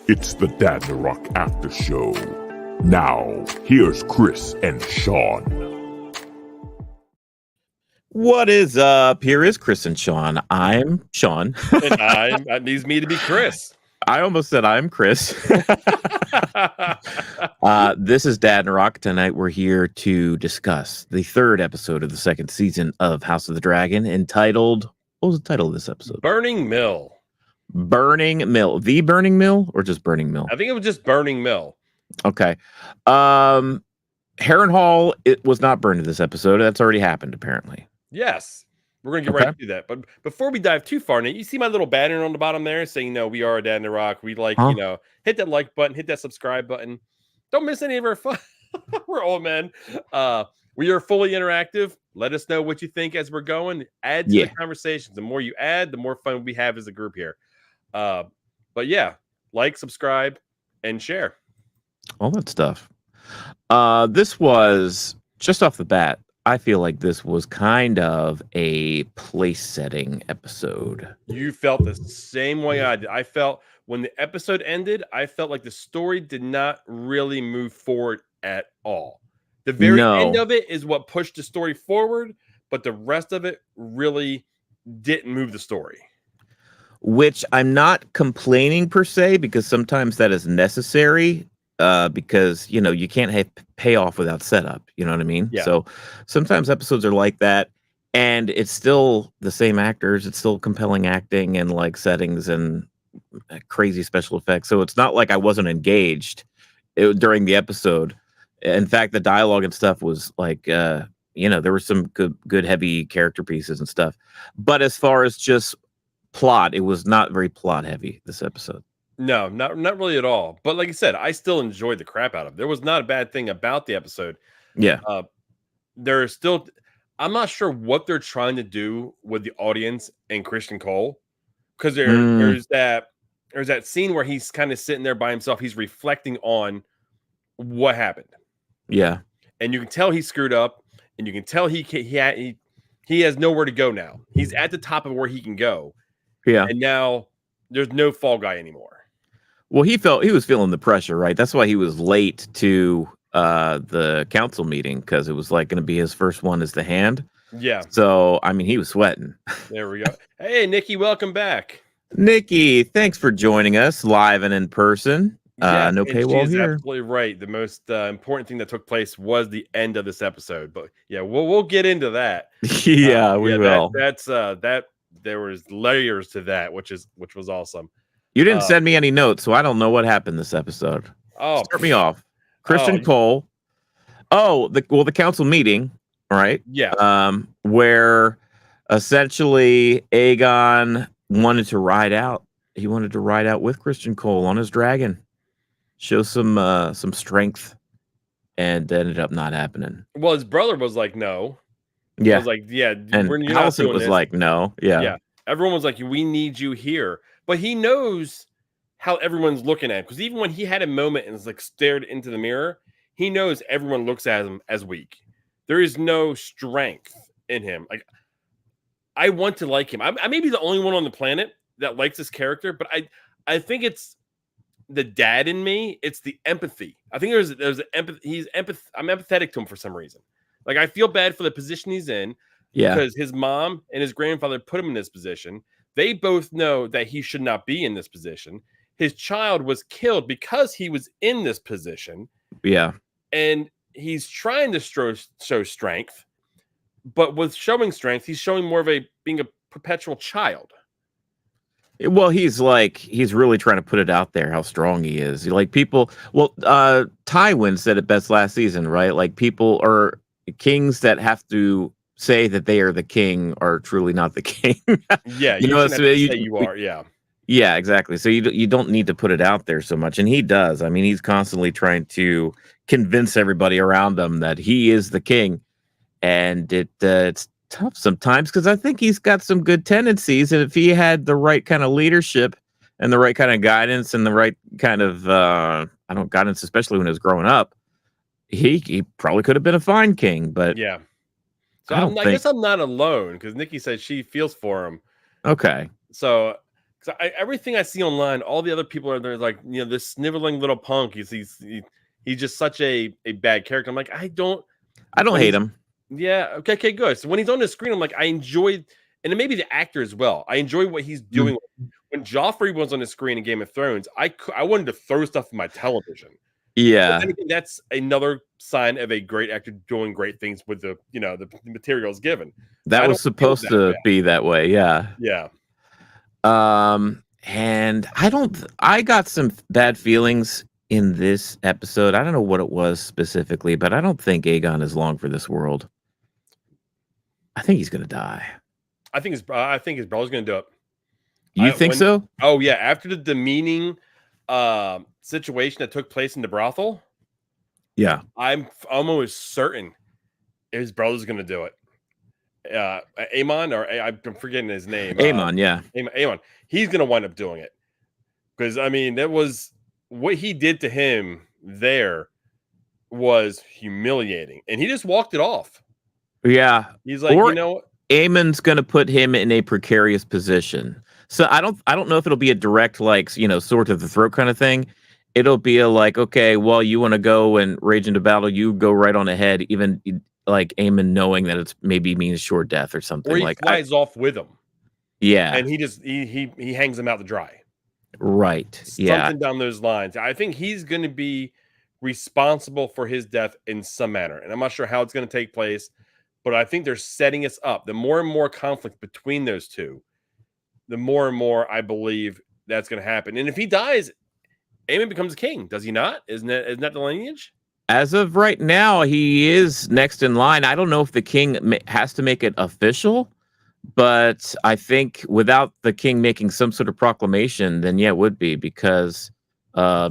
It's the Dad the Rock After Show. Now, here's Chris and Shaun. What is up? Here is Chris and Shaun. I'm Shaun. And that needs me to be Chris. I almost said I'm Chris. This is Dad and Rock. Tonight we're here to discuss the third episode of the second season of House of the Dragon, entitled, what was the title of this episode? Burning Mill. Burning Mill. The Burning Mill or just Burning Mill? I think it was just Burning Mill. Okay. Harrenhal, it was not burned in this episode. That's already happened, apparently. Yes. We're going to get right to that. But before we dive too far, you see my little banner on the bottom there saying, we are Dad and the Rock. We hit that like button, hit that subscribe button. Don't miss any of our fun. We're old men. We are fully interactive. Let us know what you think as we're going. Add to the conversations. The more you add, the more fun we have as a group here. But yeah, like, subscribe, and share. All that stuff. This was, just off the bat, I feel like this was kind of a place-setting episode. You felt the same way I did. I felt when the episode ended, I felt like the story did not really move forward at all. The very end of it is what pushed the story forward, but the rest of it really didn't move the story. Which I'm not complaining per se, because sometimes that is necessary, because, you can't have payoff without setup. You know what I mean? Yeah. So sometimes episodes are like that, and it's still the same actors. It's still compelling acting and like settings and crazy special effects. So it's not like I wasn't engaged during the episode. In fact, the dialogue and stuff was like, there were some good heavy character pieces and stuff. But as far as just plot, it was not very plot heavy this episode. No, not really at all. But like I said, I still enjoyed the crap out of it. There was not a bad thing about the episode. Yeah. There's still, I'm not sure what they're trying to do with the audience and Christian Cole, because there's that scene where he's kind of sitting there by himself. He's reflecting on what happened. Yeah. And you can tell he screwed up, and you can tell he has nowhere to go now. He's at the top of where he can go. Yeah. And now there's no fall guy anymore. Well, he was feeling the pressure, right? That's why he was late to the council meeting, because it was like going to be his first one as the hand. Yeah. So, I mean, he was sweating. There we go. Hey, Nikki, welcome back. Nikki, thanks for joining us live and in person. Yes, no paywall here. Absolutely right. The most important thing that took place was the end of this episode. But yeah, we'll get into that. Yeah, we will. There was layers to that, which was awesome. You didn't send me any notes, so I don't know what happened this episode. Oh, start me off. Christian Cole. Oh, the council meeting, right? Yeah. Where essentially Aegon wanted to ride out. He wanted to ride out with Christian Cole on his dragon, show some strength, and ended up not happening. Well, his brother was like, no. Yeah. I was like, yeah. And Allison was like, no. Yeah. Yeah. Everyone was like, we need you here. But he knows how everyone's looking at him, because even when he had a moment and was like stared into the mirror, he knows everyone looks at him as weak. There is no strength in him. Like, I want to like him. I may be the only one on the planet that likes this character, but I think it's the dad in me. It's the empathy. I think there's an empathy. I'm empathetic to him for some reason. Like, I feel bad for the position he's in. Yeah. Because his mom and his grandfather put him in this position. They both know that he should not be in this position. His child was killed because he was in this position. Yeah. And he's trying to show strength, but with showing strength, he's showing more of being a perpetual child. Well, he's really trying to put it out there how strong he is. Like, people, Tywin said it best last season, right? Like, people are kings that have to say that they are the king are truly not the king. Yeah, you are. Yeah. Yeah, exactly. So you don't need to put it out there so much, and he does. I mean, he's constantly trying to convince everybody around him that he is the king, and it's tough sometimes, because I think he's got some good tendencies, and if he had the right kind of leadership and the right kind of guidance and the right kind of guidance, especially when he was growing up, he probably could have been a fine king. But yeah. So I guess I'm not alone, because Nikki said she feels for him. Okay. So So everything I see online, all the other people are there like, this sniveling little punk. He's just such a bad character. I'm like, I don't when hate he's him. yeah, okay, good. So when he's on the screen, I'm like, I enjoy, and it may be the actor as well. I enjoy what he's doing. When Joffrey was on the screen in Game of Thrones, I wanted to throw stuff in my television. But Yeah. then again, that's another sign of a great actor doing great things with the materials given. That was supposed to be that way. Yeah. Yeah. And I got some bad feelings in this episode. I don't know what it was specifically, but I don't think Aegon is long for this world. I think he's gonna die. I think his brother's gonna do it. You think so? Oh yeah, after the demeaning situation that took place in the brothel. Yeah, I'm almost certain his brother's gonna do it. Aemon, or I'm forgetting his name. Aemon, yeah. Aemon. He's gonna wind up doing it. Because I mean, that was what he did to him there was humiliating. And he just walked it off. Yeah. He's like, Aemon's gonna put him in a precarious position. So I don't know if it'll be a direct, like, sword to the throat kind of thing. It'll be a like, okay, well, you want to go and rage into battle, you go right on ahead, even like Aemon knowing that it's maybe means short death or something. Or he like flies off with him. Yeah. And he just he hangs him out to dry. Right. Something down those lines. I think he's gonna be responsible for his death in some manner. And I'm not sure how it's gonna take place, but I think they're setting us up. The more and more conflict between those two, the more and more I believe that's gonna happen. And if he dies, Aemon becomes king, does he not? Isn't that the lineage? As of right now, he is next in line. I don't know if the king has to make it official, but I think without the king making some sort of proclamation, then yeah, it would be because, I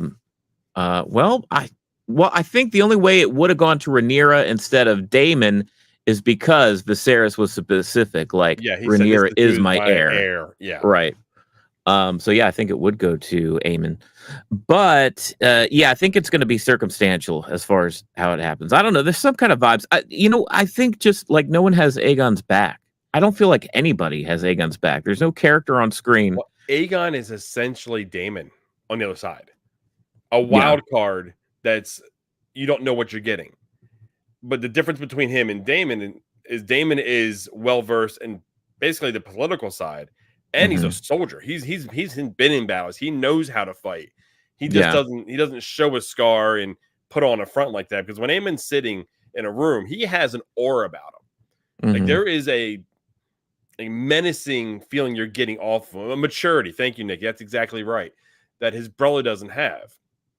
think the only way it would have gone to Rhaenyra instead of Daemon is because Viserys was specific, like Rhaenyra is my heir. Yeah, right. So yeah, I think it would go to Aemon, but I think it's going to be circumstantial as far as how it happens. I don't know. There's some kind of vibes. I think just like no one has Aegon's back. I don't feel like anybody has Aegon's back. There's no character on screen. Well, Aegon is essentially Daemon on the other side, a wild card that's you don't know what you're getting. But the difference between him and Daemon is well versed in basically the political side. And he's a soldier. He's been in battles. He knows how to fight. He just doesn't show a scar and put on a front like that. Because when Aemon's sitting in a room, he has an aura about him. Like there is a menacing feeling you're getting off of him. A maturity. Thank you, Nick. That's exactly right. That his brother doesn't have.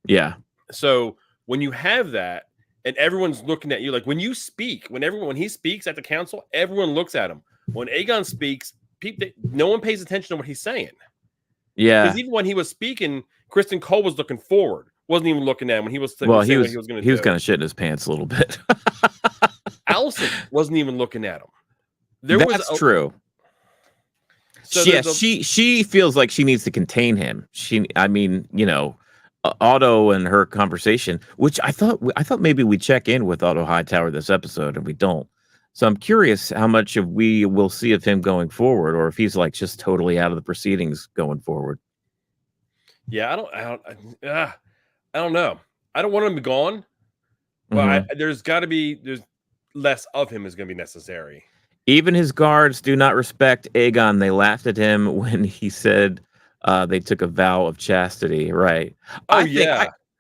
Yeah. So when you have that and everyone's looking at you, like when you speak, when he speaks at the council, everyone looks at him. When Aegon speaks, no one pays attention to what he's saying. Yeah. Because even when he was speaking, Kristen Cole was looking forward. Wasn't even looking at him when he was he was going to shit in his pants a little bit. Allison wasn't even looking at him. That's true. So she feels like she needs to contain him. Otto and her conversation, which I thought maybe we check in with Otto Hightower this episode, and we don't. So I'm curious how much of we will see of him going forward, or if he's like just totally out of the proceedings going forward. Yeah, I don't know. I don't want him to be gone, but there's less of him is going to be necessary. Even his guards do not respect Aegon. They laughed at him when he said they took a vow of chastity. Right.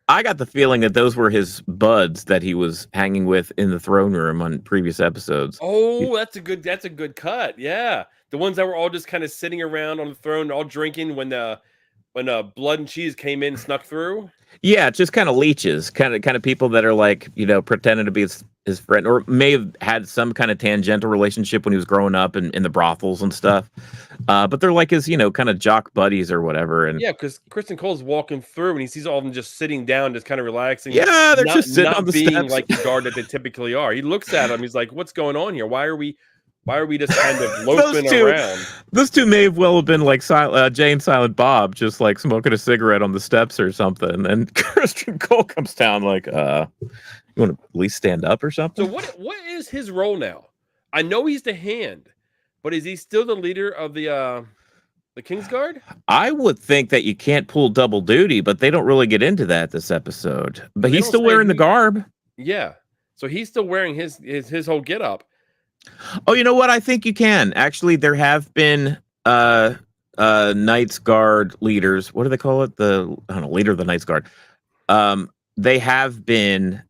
I got the feeling that those were his buds that he was hanging with in the throne room on previous episodes. Oh, that's a good cut. Yeah. The ones that were all just kind of sitting around on the throne, all drinking when Blood and Cheese came in and snuck through. Yeah, just kind of leeches, kind of people that are like, pretending to be his friend, or may have had some kind of tangential relationship when he was growing up in the brothels and stuff. But they're like his, kind of jock buddies or whatever. And yeah, because Kristen Cole's walking through and he sees all of them just sitting down, just kind of relaxing. Yeah, they're just sitting on the being steps. Like the guard that they typically are. He looks at him. He's like, "What's going on here? Why are we just kind of loafing around?" Those two may have well have been like Jay and Silent Bob, just like smoking a cigarette on the steps or something. And Kristen Cole comes down like, "You want to at least stand up or something?" So what is his role now? I know he's the hand, but is he still the leader of the The Kingsguard? I would think that you can't pull double duty, but they don't really get into that this episode. But They he's don't still say wearing the who- garb. Yeah. So he's still wearing his whole getup. Oh, you know what? I think you can. Actually, there have been Knights Guard leaders. What do they call it? I don't know, leader of the Knights Guard. They have been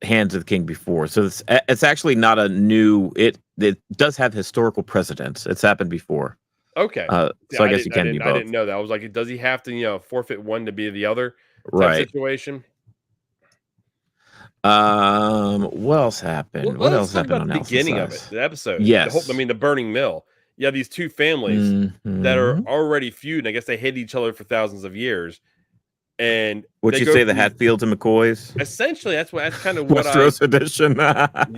Hands of the King before. So it's actually not a new it does have historical precedence. It's happened before. Okay. So I guess you can do both. I didn't know that. I was like, does he have to, forfeit one to be the other type Right. situation? What else happened? Well, what let's else talk happened about on the Nelson's beginning of Eyes? it, the episode. Yes. The burning mill. You have these two families that are already feuding. I guess they hate each other for thousands of years. And would they you go say the from- Hatfields and McCoys? Essentially, that's kind of what Westeros edition.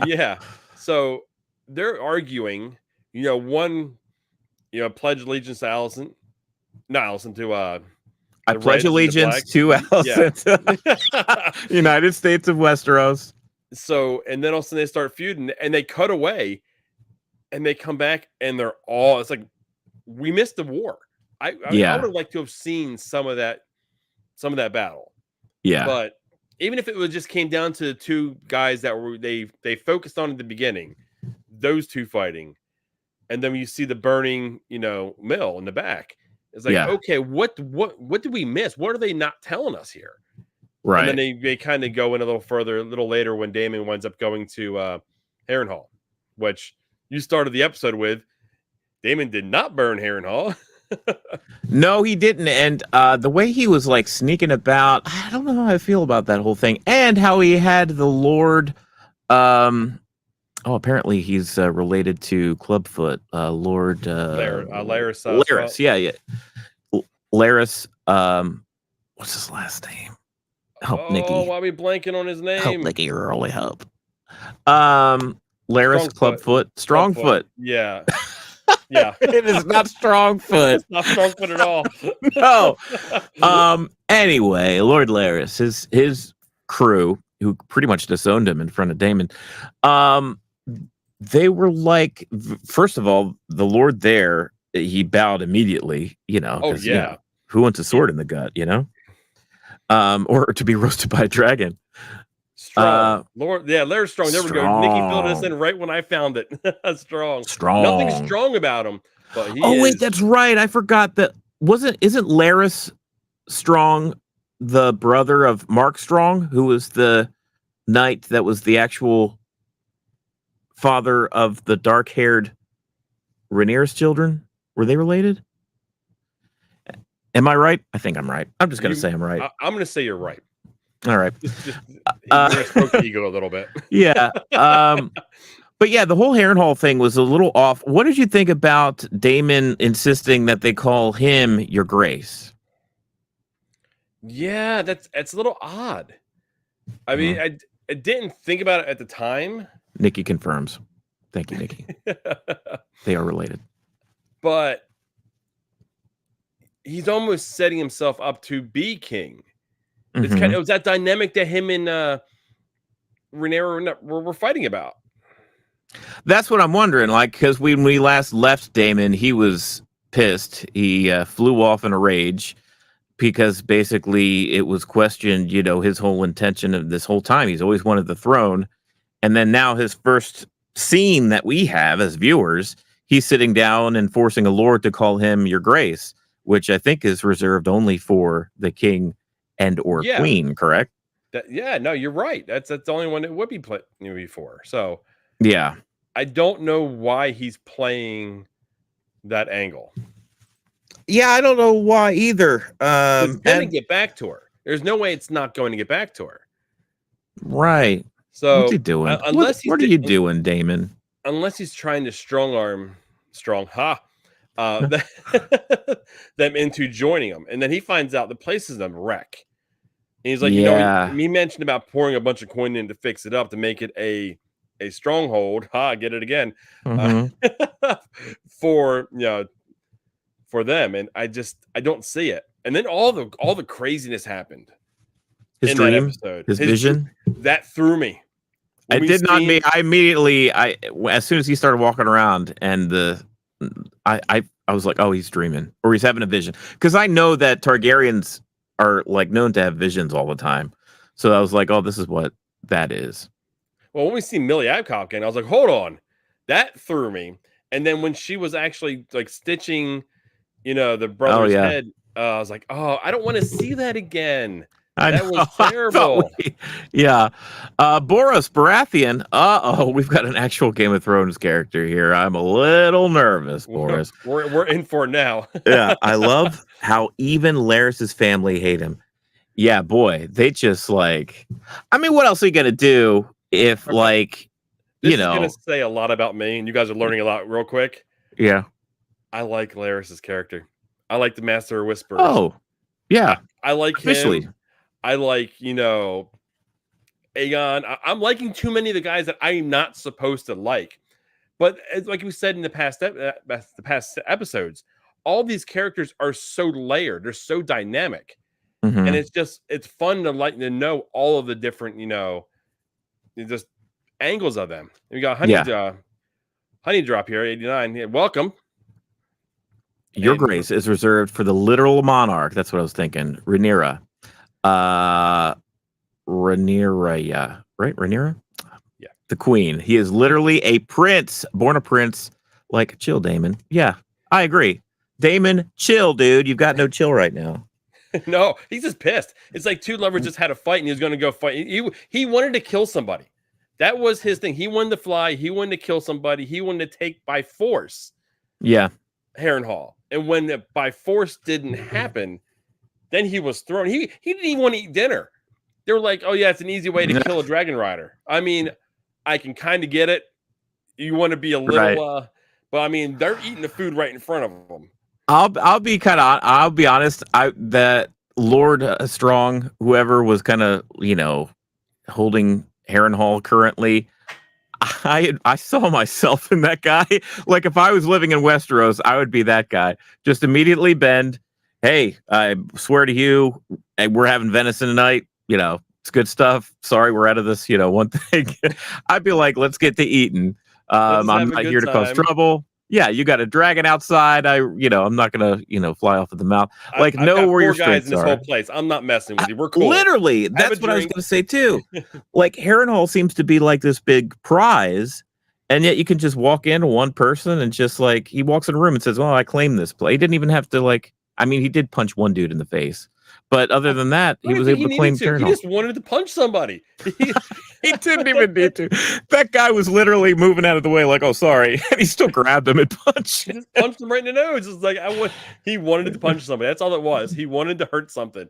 Yeah. So they're arguing. One, pledge allegiance to Allison. Not Allison, to I the pledge Reds and the allegiance Blacks. to Allison. United States of Westeros. So, and then all of a sudden they start feuding, and they cut away, and they come back, and it's like, we missed the war. I would have liked to have seen some of that battle. Yeah. But even if it just came down to the two guys that they focused on at the beginning, those two fighting, and then you see the burning, mill in the back. It's like, okay, what did we miss? What are they not telling us here? Right. And then they kind of go in a little further, a little later, when Daemon winds up going to Harrenhal, which you started the episode with. Daemon did not burn Harrenhal. No, he didn't. And the way he was like sneaking about, I don't know how I feel about that whole thing. And how he had the Lord. Apparently he's related to Clubfoot, Lord Larys. Larys, yeah. Larys. What's his last name? Help, Nikki. Oh, why are we blanking on his name? Help, Nikki. Early help. Larys Clubfoot. Strongfoot. Yeah. Yeah. It is not Strongfoot. It's not Strongfoot at all. No. Anyway, Lord Larys, his crew, who pretty much disowned him in front of Daemon, they were like, first of all, the Lord there, he bowed immediatly, Oh, yeah. Who wants a sword in the gut, or to be roasted by a dragon. Strong. Larry's strong. There we go. Nikki filled this in right when I found it. Strong. Nothing strong about him. But wait, that's right. I forgot that. Isn't Larys Strong the brother of Mark Strong, who was the knight that was the actual father of the dark-haired Rhaenyra's children? Were they related? Am I right? I think I'm right. I'm just going to say I'm right. I'm going to say you're right. All right. Just stroke the ego a little bit. Yeah. But yeah, the whole Harrenhal thing was a little off. What did you think about Daemon insisting that they call him Your Grace? Yeah, it's a little odd. I mean, I didn't think about it at the time. Nikki confirms. Thank you, Nikki. They are related. But he's almost setting himself up to be king. It's it was that dynamic that him and Rhaenyra were fighting about. That's what I'm wondering. Like, because when we last left Daemon, he was pissed. He flew off in a rage because basically it was questioned, his whole intention of this whole time. He's always wanted the throne. And then now his first scene that we have as viewers, he's sitting down and forcing a lord to call him Your Grace, which I think is reserved only for the king and or queen, correct? No, you're right. That's the only one that would be before. So yeah, I don't know why he's playing that angle. Yeah, I don't know why either. It's going to get back to her. There's no way it's not going to get back to her. Right. So what's he doing? What are you doing, Daemon? Unless he's trying to them into joining him, and then he finds out the place is a wreck. And he's like, he mentioned about pouring a bunch of coin in to fix it up to make it a stronghold. Get it again. For them, and I don't see it. And then all the craziness happened. His dream, his vision, that threw me. I immediately, as soon as he started walking around, and I I was like, oh, he's dreaming or he's having a vision. Because I know that Targaryens are like known to have visions all the time. So I was like, oh, this is what that is. Well, when we see Millie Adcock again, I was like, hold on. That threw me. And then when she was actually like stitching, the brother's head, I was like, oh, I don't want to see that again. That was terrible. Boros Baratheon. We've got an actual Game of Thrones character here. I'm a little nervous, Boros. We're in for it now. Yeah, I love how even Larys's family hate him. Yeah, boy, they just like. I mean, what else are you gonna do if like, this is gonna say a lot about me, and you guys are learning a lot real quick. Yeah, I like Larys's character. I like the Master of Whispers. Oh, yeah, I like officially. him. I like, Aegon. I'm liking too many of the guys that I'm not supposed to like. But like we said in the past episodes, all these characters are so layered. They're so dynamic. Mm-hmm. And it's fun to know all of the different, just angles of them. We got Honey Drop here, 89. Yeah, welcome. Your grace is reserved for the literal monarch. That's what I was thinking. Rhaenyra. Rhaenyra, right? Rhaenyra? Yeah. The queen. He is literally a prince, born a prince. Like, chill, Daemon. Yeah, I agree. Daemon, chill, dude. You've got no chill right now. No, he's just pissed. It's like two lovers just had a fight and he was going to go fight. He wanted to kill somebody. That was his thing. He wanted to fly. He wanted to kill somebody. He wanted to take by force. Yeah. Harrenhal. And when the by force didn't happen, then he was thrown. He didn't even want to eat dinner. They were like, oh, yeah, it's an easy way to kill a dragon rider. I mean, I can kind of get it. You want to be a little, but I mean, they're eating the food right in front of them. I'll be honest. That Lord Strong, whoever was kind of, holding Harrenhal currently, I saw myself in that guy. Like if I was living in Westeros, I would be that guy. Just immediately bend. Hey, I swear to you, we're having venison tonight. It's good stuff. Sorry, we're out of this, one thing. I'd be like, let's get to eating. I'm not here to cause trouble. Yeah, you got a dragon outside. I'm not gonna, fly off at the mouth. Like, know where your strengths are. This whole place. I'm not messing with you. We're cool. Literally, that's what I was gonna say too. Like, Harrenhal seems to be like this big prize, and yet you can just walk in one person and just like he walks in a room and says, "Well, I claim this place." He didn't even have to like. I mean, he did punch one dude in the face, but other than that, he was able to claim Harrenhal. He just wanted to punch somebody. He didn't even need to. That guy was literally moving out of the way, like, "Oh, sorry," and he still grabbed him and punched. He just punched him right in the nose. It's like he wanted to punch somebody. That's all it was. He wanted to hurt something,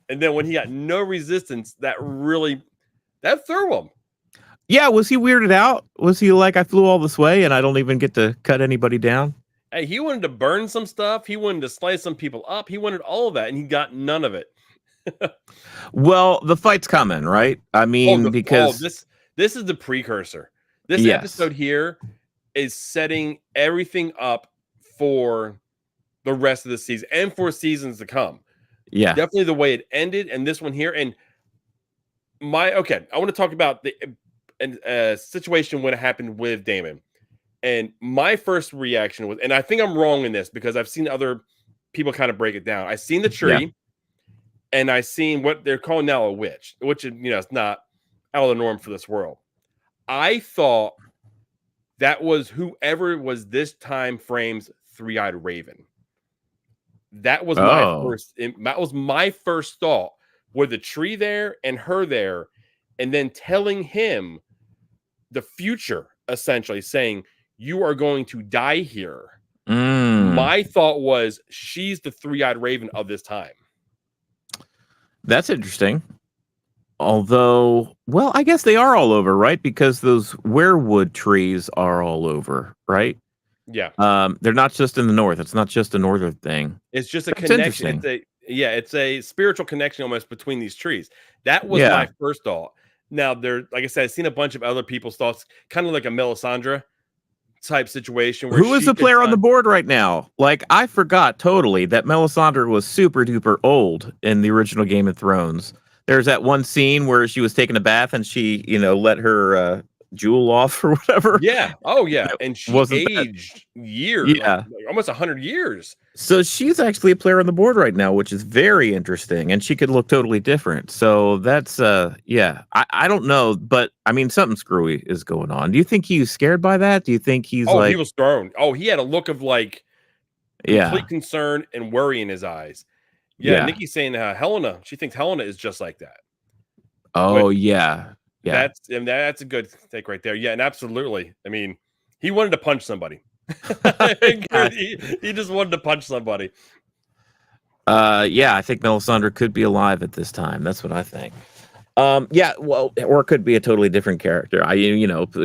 and then when he got no resistance, that threw him. Yeah, was he weirded out? Was he like, I flew all this way and I don't even get to cut anybody down? Hey, he wanted to burn some stuff. He wanted to slice some people up. He wanted all of that, and he got none of it. Well, the fight's coming, right? I mean, because this is the precursor. This episode here is setting everything up for the rest of the season and for seasons to come. Yeah, definitely the way it ended, and this one here. And I want to talk about the situation when it happened with Daemon. And my first reaction was, and I think I'm wrong in this because I've seen other people kind of break it down. I seen the tree, and I seen what they're calling now a witch, which is not out of the norm for this world. I thought that was whoever was this time frame's three-eyed raven. That was my first thought. With the tree there and her there, and then telling him the future, essentially saying, you are going to die here. My thought was she's the three-eyed raven of this time. That's interesting. Although, well, I guess they are all over, right? Because those weirwood trees are all over, right? Yeah. They're not just in the north. It's not just a northern thing. It's just a connection. It's a spiritual connection almost between these trees. That was my first thought. Now, like I said, I've seen a bunch of other people's thoughts, kind of like a Melisandre type situation. Who is the player on the board right now? Like, I forgot totally that Melisandre was super duper old in the original Game of Thrones. There's that one scene where she was taking a bath and she, let her jewel off or whatever. Yeah. Oh, yeah. That And she wasn't that. aged years, Yeah. like almost 100 years. So she's actually a player on the board right now, which is very interesting, and she could look totally different. So that's yeah. I don't know, but I mean something screwy is going on. Do you think he's scared by that? Do you think he's Oh, he like was thrown. Oh, he had a look of like yeah, complete concern and worry in his eyes. Yeah, yeah. Nikki's saying Helena, she thinks Helena is just like that. Oh Which yeah. Yeah. that's a good take right there. Yeah, and absolutely. I mean, he wanted to punch somebody. he just wanted to punch somebody. Yeah, I think Melisandre could be alive at this time. That's what I think. Yeah, well, or it could be a totally different character.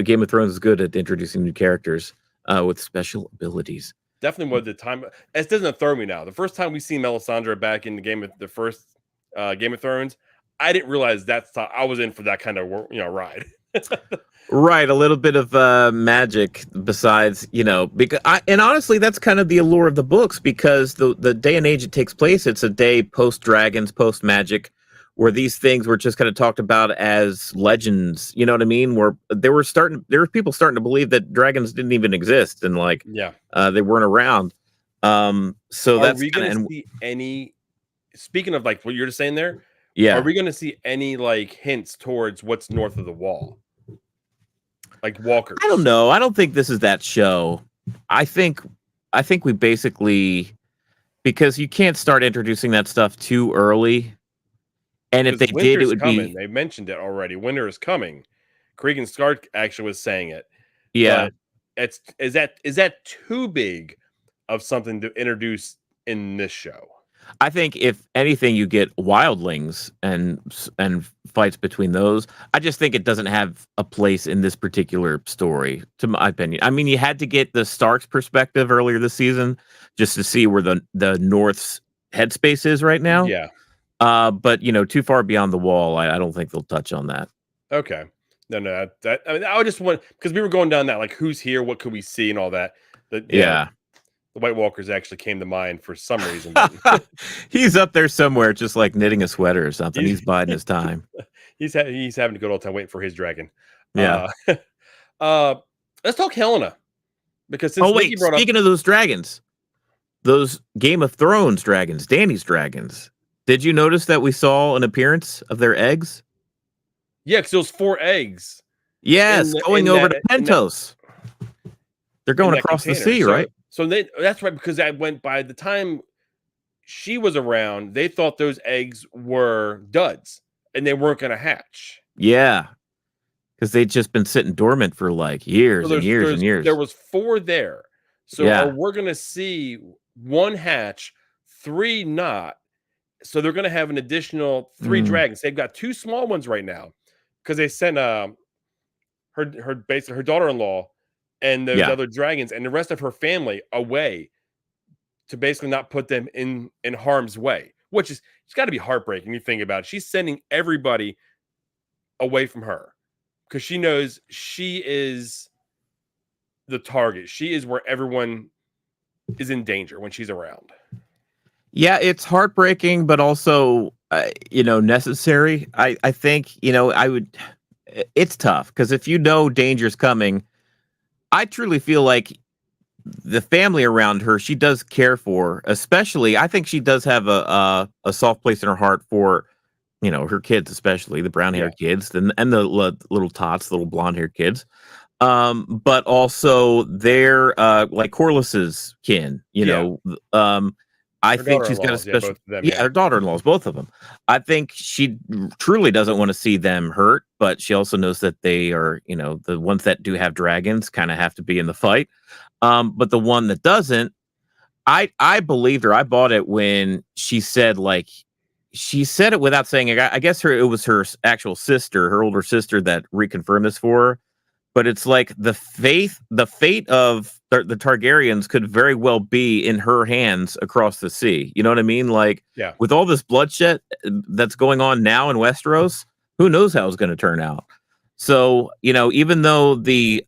Game of Thrones is good at introducing new characters with special abilities. Definitely was the time. It doesn't throw me now. The first time we see Melisandre back in the first Game of Thrones, I didn't realize I was in for that kind of ride. Right, a little bit of magic besides, because and honestly, that's kind of the allure of the books because the day and age it takes place, it's a day post dragons, post magic, where these things were just kind of talked about as legends. You know what I mean? Where there were people starting to believe that dragons didn't even exist and they weren't around. So Are that's we going to see any? Speaking of like what you're just saying there, yeah. Are we going to see any like hints towards what's north of the wall? Like walkers. I don't know. I don't think this is that show. I think we basically, because you can't start introducing that stuff too early. And if they did, it would be. They mentioned it already. Winter is coming. Cregan Stark actually was saying it. Yeah. But is that too big of something to introduce in this show? I think if anything, you get wildlings and fights between those. I just think it doesn't have a place in this particular story, to my opinion. I mean, you had to get the Stark's perspective earlier this season just to see where the North's headspace is right now. Yeah. But too far beyond the wall, I don't think they'll touch on that. Okay. No. I mean, I would just want because we were going down that like who's here, what could we see, and all that. Yeah. The White Walkers actually came to mind for some reason. He's up there somewhere, just like knitting a sweater or something. He's biding his time. He's having a good old time waiting for his dragon. Yeah. Let's talk Helena because since speaking of those dragons, those Game of Thrones dragons, Dany's dragons. Did you notice that we saw an appearance of their eggs? Yeah, because those 4 eggs. Yes, going over to Pentos. They're going across the sea, right? So that's right, because by the time she was around, they thought those eggs were duds and they weren't going to hatch. Yeah, because they'd just been sitting dormant for like years and years. There was 4 there. So we're going to see 1 hatch, 3 not. So they're going to have an additional 3 dragons. They've got 2 small ones right now because they sent her daughter-in-law and those other dragons and the rest of her family away to basically not put them in harm's way, which is it's got to be heartbreaking. You think about it. She's sending everybody away from her because she knows she is the target. She is where everyone is in danger when she's around. Yeah, it's heartbreaking, but also, necessary. I think, it's tough because if danger's coming, I truly feel like the family around her, she does care for, especially, I think she does have a soft place in her heart for, her kids, especially the brown haired kids and the little tots, little blonde haired kids. But also they're like Corliss's kin, I think she's got a special, her daughter-in-laws, both of them. I think she truly doesn't want to see them hurt, but she also knows that they are, the ones that do have dragons kind of have to be in the fight. But the one that doesn't, I believed her. I bought it when she said it without saying it. I guess it was her actual sister, her older sister, that reconfirmed this for her. But it's like the fate of the Targaryens could very well be in her hands across the sea. You know what I mean? With all this bloodshed that's going on now in Westeros, who knows how it's going to turn out? So, even though the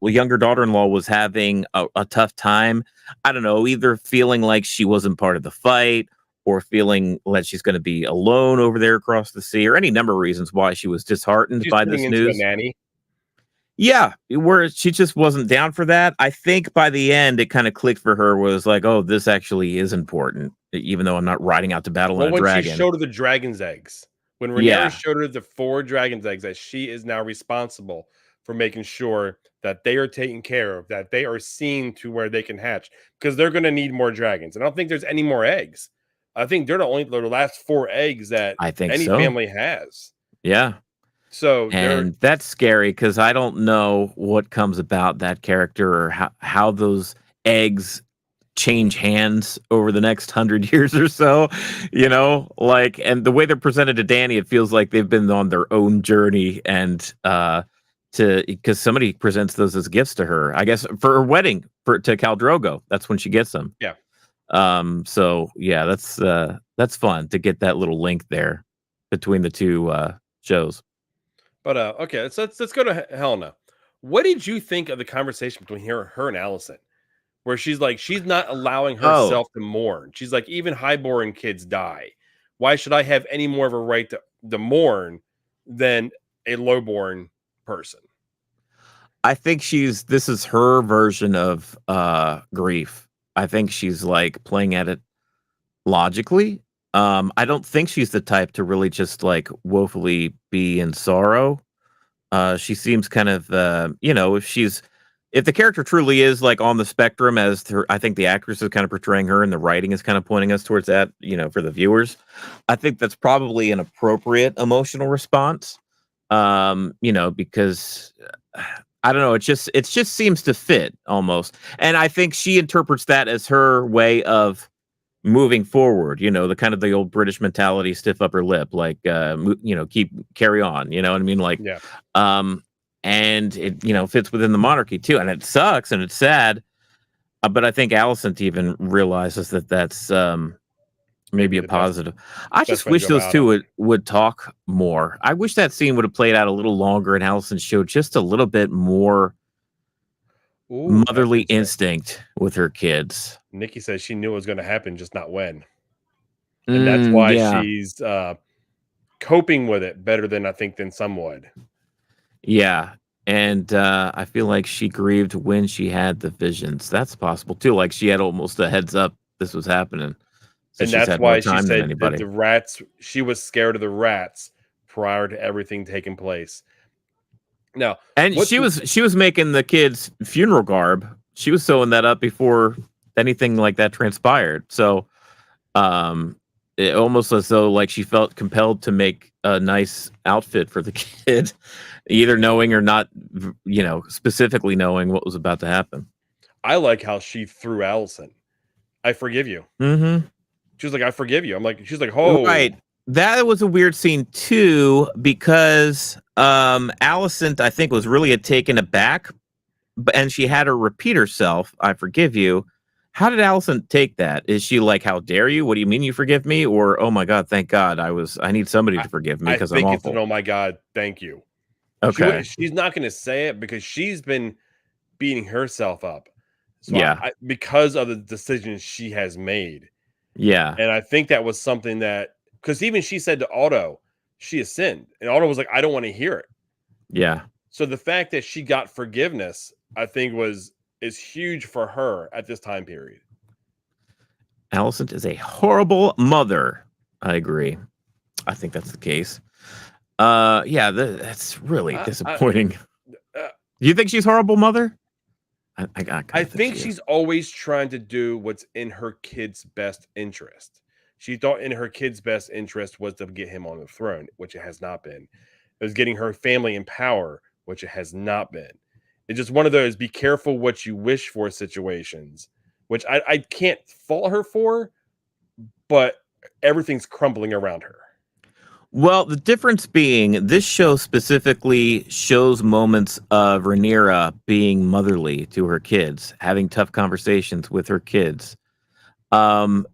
younger daughter-in-law was having a tough time, I don't know, either feeling like she wasn't part of the fight or feeling like she's going to be alone over there across the sea, or any number of reasons why she was disheartened by this news. A nanny. Yeah, where she just wasn't down for that. I think by the end, it kind of clicked for her. Was like, oh, this actually is important, even though I'm not riding out to battle on Well, a when she dragon. showed her the dragon's eggs, when Rhaenyra Yeah, showed her the 4 dragon's eggs, that she is now responsible for making sure that they are taken care of, that they are seen to where they can hatch, because they're going to need more dragons. And I don't think there's any more eggs. I think they're the last 4 eggs that I think any so. family has. Yeah. So they're And that's scary because I don't know what comes about that character or how those eggs change hands over the next 100 years or so, like, and the way they're presented to Danny, it feels like they've been on their own journey and because somebody presents those as gifts to her, I guess, for her wedding to Khal Drogo. That's when she gets them. yeah. So yeah, that's fun to get that little link there between the two shows. But okay, let's go to Helena. What did you think of the conversation between her and Allison, where she's like, she's not allowing Oh, herself to mourn? She's like, even highborn kids die. Why should I have any more of a right to mourn than a lowborn person? I think this is her version of grief. I think she's like playing at it logically. I don't think she's the type to really just like woefully be in sorrow. She seems kind of if the character truly is like on the spectrum as her, I think the actress is kind of portraying her and the writing is kind of pointing us towards that, for the viewers. I think that's probably an appropriate emotional response. Because I don't know, it just seems to fit almost. And I think she interprets that as her way of moving forward, the kind of the old British mentality, stiff upper lip, like carry on, you know what I mean? Like Yeah, and it, fits within the monarchy too. And it sucks and it's sad. But I think Alicent even realizes that that's maybe maybe a the best positive. I best just way to wish go those about two it. would talk more. I wish that scene would have played out a little longer and Alicent showed just a little bit more Ooh, that's motherly interesting. instinct with her kids. Nikki says she knew it was going to happen, just not when, and that's why Yeah. she's coping with it better than I think than some would. Yeah. And I feel like she grieved when she had the visions. That's possible too. Like she had almost a heads up this was happening. So And she's that's had more why she time than said that anybody. the rats, she was scared of the rats prior to everything taking place. Now, And what's she was making the kids funeral garb. She was sewing that up before anything like that transpired. So it almost as though like she felt compelled to make a nice outfit for the kid, either knowing or not, specifically knowing what was about to happen. I like how she threw Allison. I forgive you. Mm-hmm. She was like, I forgive you. I'm like, she's like, oh, Right. That was a weird scene too, because Alicent, I think, was really taken aback, and she had her repeat herself, I forgive you. How did Alicent take that? Is she like, how dare you? What do you mean you forgive me? Or, oh my God, thank God, I need somebody I, to forgive me I because I'm think it's an awful. oh my God, thank you. Okay. She's not going to say it because she's been beating herself up. So Yeah. because of the decisions she has made. Yeah. And I think that was something that, because even she said to Otto, she has sinned. And Otto was like, I don't want to hear it. Yeah. So the fact that she got forgiveness, I think is huge for her at this time period. Alicent is a horrible mother. I agree. I think that's the case. Yeah, that's really I, disappointing. uh, Do you think she's horrible mother? I I kinda think she is. she's always trying to do what's in her kid's best interest. She thought in her kid's best interest was to get him on the throne, which it has not been. It was getting her family in power, which it has not been. It's just one of those be careful what you wish for situations, which I can't fault her for, but everything's crumbling around her. Well, the difference being this show specifically shows moments of Rhaenyra being motherly to her kids, having tough conversations with her kids. Um,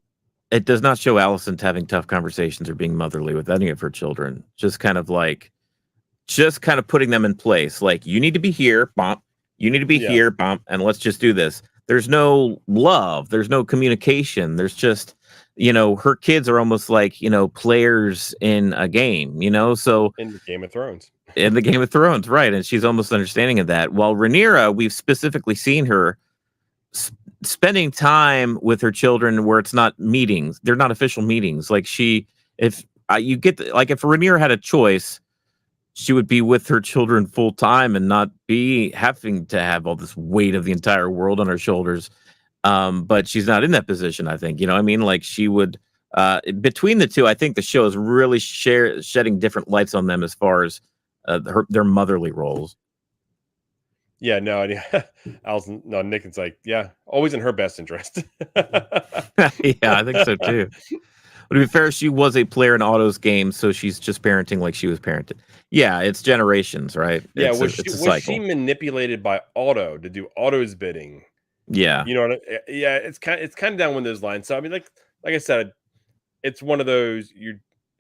it does not show Alicent having tough conversations or being motherly with any of her children. Just kind of putting them in place. Like, you need to be here, bump. You need to be Yeah, here, bump, and let's just do this. There's no love. There's no communication. There's just, her kids are almost like, players in a game, so in Game of Thrones. in the Game of Thrones, right? And she's almost understanding of that. While Rhaenyra, we've specifically seen her spending time with her children where it's not meetings; they're not official meetings. Like if you get if Rhaenyra had a choice, she would be with her children full time and not be having to have all this weight of the entire world on her shoulders. But she's not in that position. I think I mean, like she would. Between the two, I think the show is really shedding different lights on them as far as their motherly roles. Yeah, no, Allison, no, Nick's like, yeah, always in her best interest. Yeah, I think so too. But to be fair, she was a player in Otto's game, so she's just parenting like she was parented. Yeah, it's generations, right? Yeah, it's was cycle. she manipulated by Otto to do Otto's bidding? Yeah, yeah, it's kind of down one of those lines. So I mean, like I said, it's one of those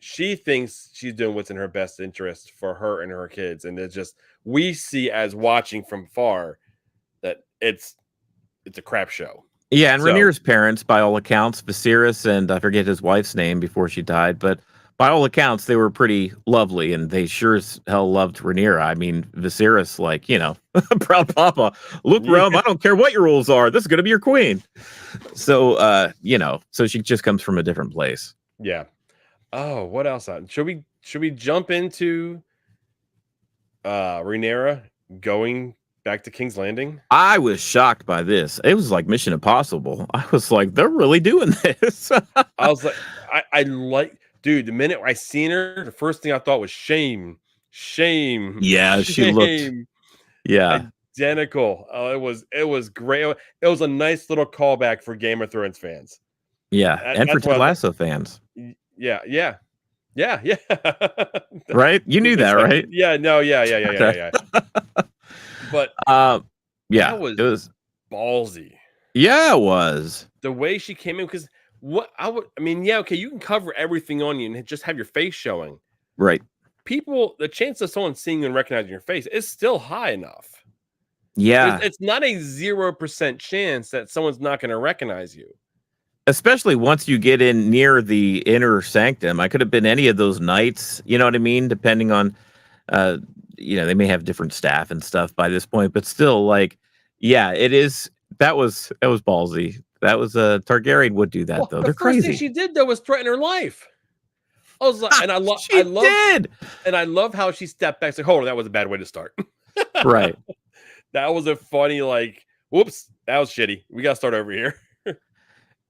she thinks she's doing what's in her best interest for her and her kids, and it's just we see as watching from far that it's a crap show. Yeah, and Rhaenyra's parents, by all accounts, Viserys and I forget his wife's name before she died, but by all accounts, they were pretty lovely, and they sure as hell loved Rhaenyra. I mean, Viserys, proud papa, look, Rome, I don't care what your rules are. This is going to be your queen. So, so she just comes from a different place. Yeah. Oh, what else? Should we jump into Rhaenyra going back to King's Landing? I was shocked by this. It was like Mission Impossible. I was like, they're really doing this. I was like, dude, the minute I seen her, the first thing I thought was shame. Yeah, shame. she looked identical. Oh, it was great. It was a nice little callback for Game of Thrones fans. Yeah, and for Ted Lasso fans. Yeah. Right? You knew that, right? Yeah, no, yeah. But yeah, it was ballsy. Yeah, it was. The way she came in, because okay, you can cover everything on you and just have your face showing. Right. The chance of someone seeing and recognizing your face is still high enough. Yeah. It's not a 0% chance that someone's not going to recognize you. Especially once you get in near the inner sanctum. I could have been any of those knights, you know what I mean? Depending on, they may have different staff and stuff by this point, but still, it is. That was ballsy. That was a Targaryen would do that though. They're crazy. The first thing she did though was threaten her life. I was like, and I love how she stepped back. Like, hold on, that was a bad way to start. Right. That was a funny, whoops, that was shitty. We got to start over here.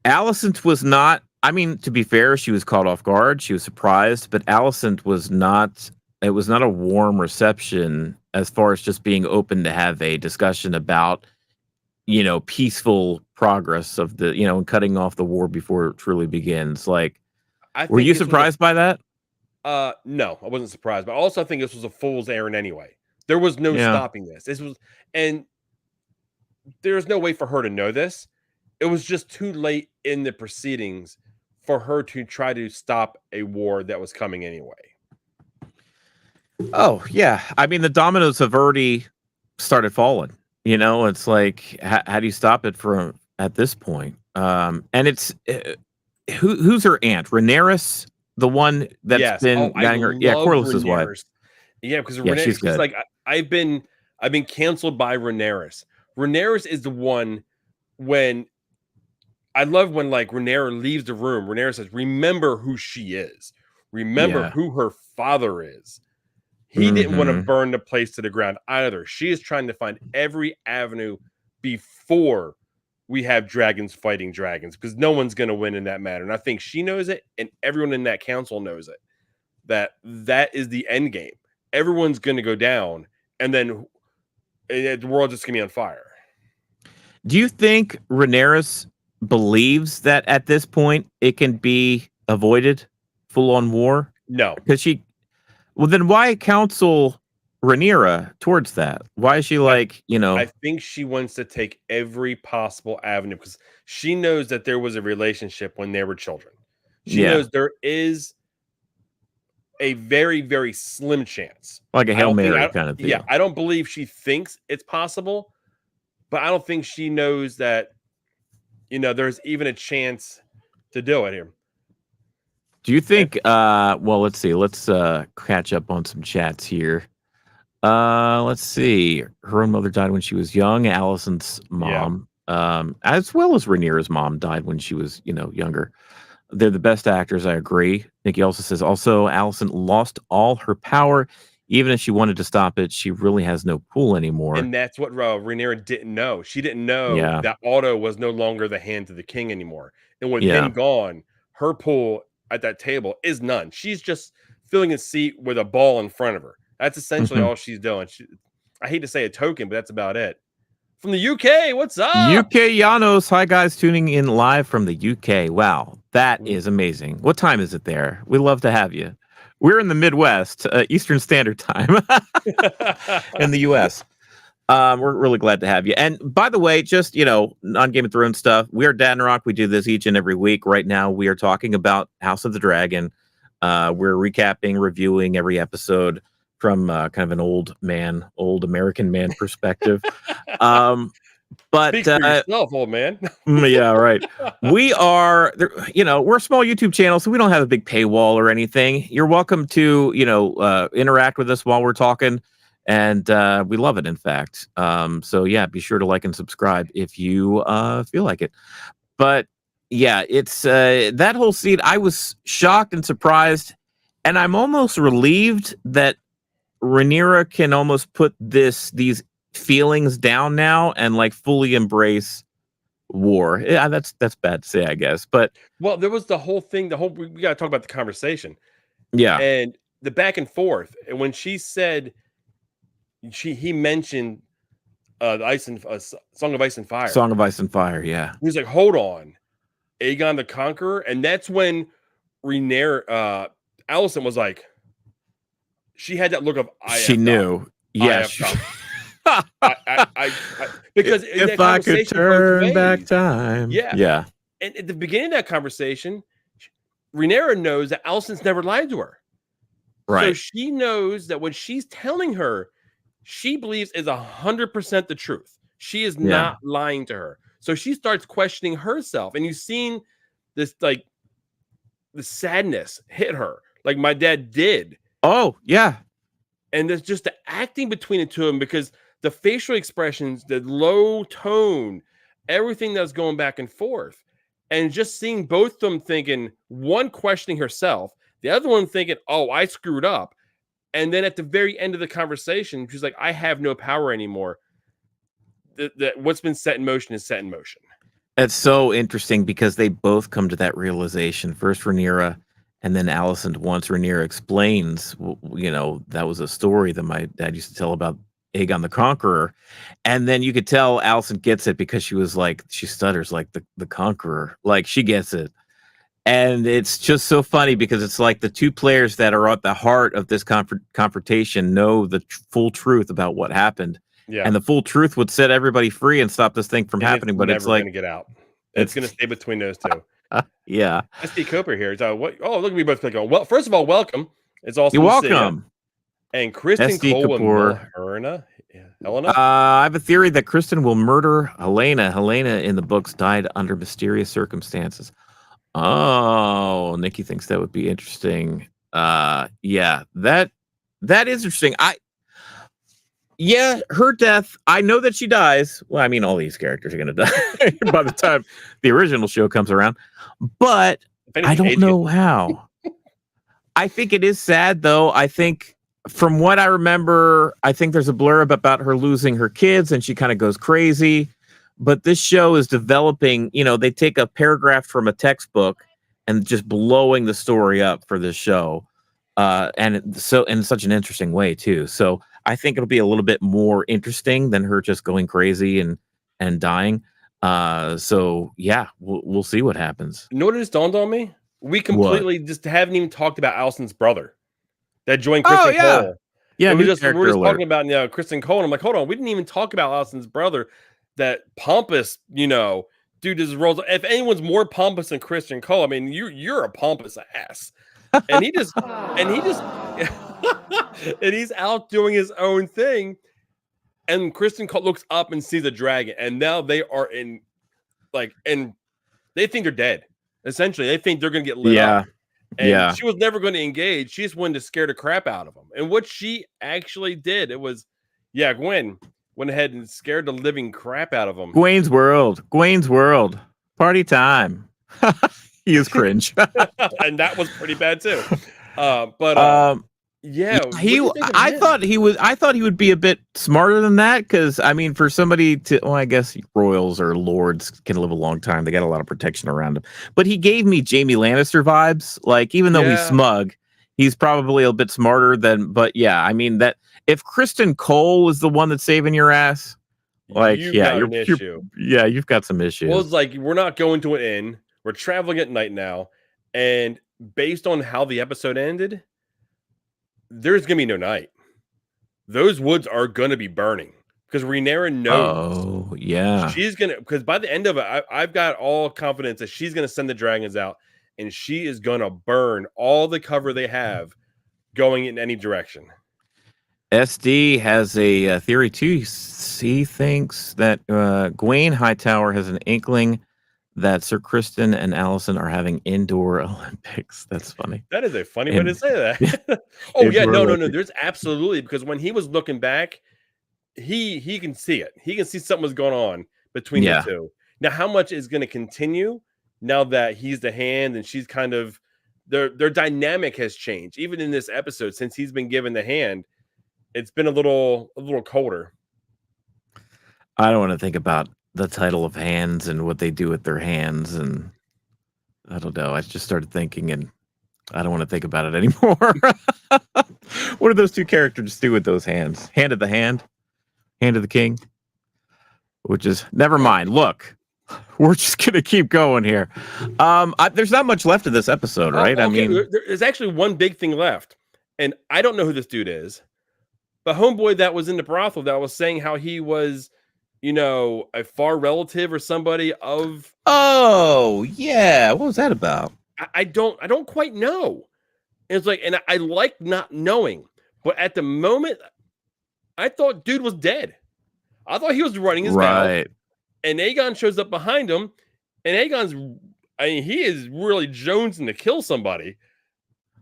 Alicent was not. I mean, to be fair, she was caught off guard. She was surprised, but Alicent was not. It was not a warm reception as far as just being open to have a discussion about, peaceful progress of the, and cutting off the war before it truly begins. Were you surprised by that? No, I wasn't surprised, but also I think this was a fool's errand anyway. There was no stopping this. And there's no way for her to know this. It was just too late in the proceedings for her to try to stop a war that was coming anyway. Oh, yeah. I mean, the dominoes have already started falling. It's like, how do you stop it from at this point? And it's who's her aunt? Rhaenyra, the one that's been getting her. Yeah, Corlys's wife. Yeah, because she's good. Like, I've been canceled by Rhaenyra. Rhaenyra is the one when. I love when Rhaenyra leaves the room. Rhaenyra says, "Remember who she is. Remember who her father is." He didn't want to burn the place to the ground either. She is trying to find every avenue before we have dragons fighting dragons, because no one's going to win in that matter. And I think she knows it, and everyone in that council knows it. That is the end game. Everyone's going to go down, and then the world just going to be on fire. Do you think Rhaenyra believes that at this point it can be avoided, full-on war? No. Because then why counsel Rhaenyra towards that? Why is she I think she wants to take every possible avenue, because she knows that there was a relationship when they were children. She knows there is a very, very slim chance. Like a Hail Mary kind of thing. Yeah, I don't believe she thinks it's possible, but I don't think she knows that there's even a chance to do it here. Do you think, well, let's see. Let's catch up on some chats here. Let's see. Her own mother died when she was young. Allison's mom, as well as Rhaenyra's mom, died when she was, younger. They're the best actors. I agree. Nikki also says, also, Allison lost all her power. Even if she wanted to stop it, she really has no pull anymore. And that's what Rhaenyra didn't know. She didn't know Yeah. that Otto was no longer the hand of the king anymore. And with Yeah. him gone, her pull at that table is none. She's just filling a seat with a ball in front of her. That's essentially all she's doing. I hate to say a token, but that's about it. From the UK, what's up? UK Janos. Hi, guys, tuning in live from the UK. Wow, that is amazing. What time is it there? We love to have you. We're in the Midwest, Eastern Standard Time in the US. We're really glad to have you. And by the way, just, on Game of Thrones stuff, we are Dad and Rock. We do this each and every week. Right now, we are talking about House of the Dragon. We're recapping, reviewing every episode from kind of an old American man perspective. But speak for yourself, old man. Yeah, right. We are, we're a small YouTube channel, so we don't have a big paywall or anything. You're welcome to, interact with us while we're talking, and we love it. In fact, so yeah, be sure to like and subscribe if you feel like it. But yeah, it's that whole scene. I was shocked and surprised, and I'm almost relieved that Rhaenyra can almost put these feelings down now and like fully embrace war. Yeah, that's bad to say, I guess. But well, there was the whole thing. We got to talk about the conversation. Yeah, and the back and forth. And when she said he mentioned the Song of Ice and Fire. Song of Ice and Fire. Yeah, he was like, "Hold on, Aegon the Conqueror," and that's when Rhaenyra, Allison was like, she had that look of she knew. Yeah. Because if I could turn back time. Yeah. And at the beginning of that conversation, Rhaenyra knows that Allison's never lied to her. Right. So she knows that what she's telling her, she believes is 100% the truth. She is not lying to her. So she starts questioning herself. And you've seen this, like, the sadness hit her, like my dad did. Oh, yeah. And there's just the acting between the two of them, because the facial expressions, the low tone, everything that was going back and forth, and just seeing both of them thinking, one questioning herself, the other one thinking, oh, I screwed up. And then at the very end of the conversation, she's like, I have no power anymore. What's been set in motion is set in motion. It's so interesting because they both come to that realization. First Rhaenyra, and then Allison. Once Rhaenyra explains, that was a story that my dad used to tell about Aegon the Conqueror. And then you could tell Allison gets it because she was like, she stutters like the Conqueror. Like, she gets it. And it's just so funny because it's like the two players that are at the heart of this confrontation know the full truth about what happened. Yeah. And the full truth would set everybody free and stop this thing from happening. But it's like, going to get out. It's going to stay between those two. Yeah. SD Cooper here. So what? Oh, look at me both click on. Well, first of all, welcome. It's awesome. You're welcome. And Kristen SD Cole Kapoor. and Helena. I have a theory that Kristen will murder Helena. Helena in the books died under mysterious circumstances. Oh, Nikki thinks that would be interesting. Yeah, that is interesting. Her death, I know that she dies. Well, I mean, all these characters are going to die by the time the original show comes around, but I don't know how. I think it is sad, though. I think from what I remember, I think there's a blurb about her losing her kids and she kind of goes crazy. But this show is developing, they take a paragraph from a textbook and just blowing the story up for this show. And so in such an interesting way, too. So I think it'll be a little bit more interesting than her just going crazy and dying. So, yeah, we'll see what happens. You know what just dawned on me? We completely just haven't even talked about Allison's brother that joined Kristen Cole. Yeah, we're just talking about Kristen Cole. And I'm like, hold on, we didn't even talk about Allison's brother. That pompous, dude is roles. If anyone's more pompous than Kristen Cole, I mean, you're a pompous ass. And he just and he's out doing his own thing. And Kristen Cole looks up and sees a dragon, and now they are and they think they're dead. Essentially, they think they're gonna get lit up. And Yeah. she was never going to engage. She just wanted to scare the crap out of him. And what she actually did, it was, Gwen went ahead and scared the living crap out of him. Gwen's World. Party time. He is cringe. And that was pretty bad too. But Yeah, what do you think of I him? thought he would be a bit smarter than that, because I mean, for somebody to, well, I guess royals or lords can live a long time. They got a lot of protection around them. But he gave me Jaime Lannister vibes. Like, even though he's Yeah. smug, he's probably a bit smarter than. But yeah, I mean, that if Kristen Cole is the one that's saving your ass, like, You've yeah, got an issue. you've got some issues. Well, it's like, we're not going to an inn. We're traveling at night now. And based on how the episode ended, there's going to be no night. Those woods are going to be burning because Rhaenyra knows. Oh, yeah. She's going to, because by the end of it, I've got all confidence that she's going to send the dragons out and she is going to burn all the cover they have going in any direction. SD has a theory too. He thinks that Gawain Hightower has an inkling that Sir Kristen and Allison are having indoor Olympics. That's funny. That is a funny way to say that. Oh yeah, no. There's absolutely, because when he was looking back, he can see it. He can see something was going on between the two. Now, how much is going to continue now that he's the hand and she's kind of their dynamic has changed. Even in this episode, since he's been given the hand, it's been a little colder. I don't want to think about the title of hands and what they do with their hands, and I don't know. I just started thinking, and I don't want to think about it anymore. What do those two characters do with those hands? Hand of the hand, hand of the king. Which is, never mind. Look, we're just gonna keep going here. There's not much left of this episode, right? Okay. I mean, there's actually one big thing left, and I don't know who this dude is, but homeboy that was in the brothel that was saying how he was, a far relative or somebody of. Oh yeah, what was that about? I don't quite know. It's like, and I like not knowing, but at the moment, I thought dude was dead. I thought he was running his mouth, and Aegon shows up behind him, and he is really jonesing to kill somebody,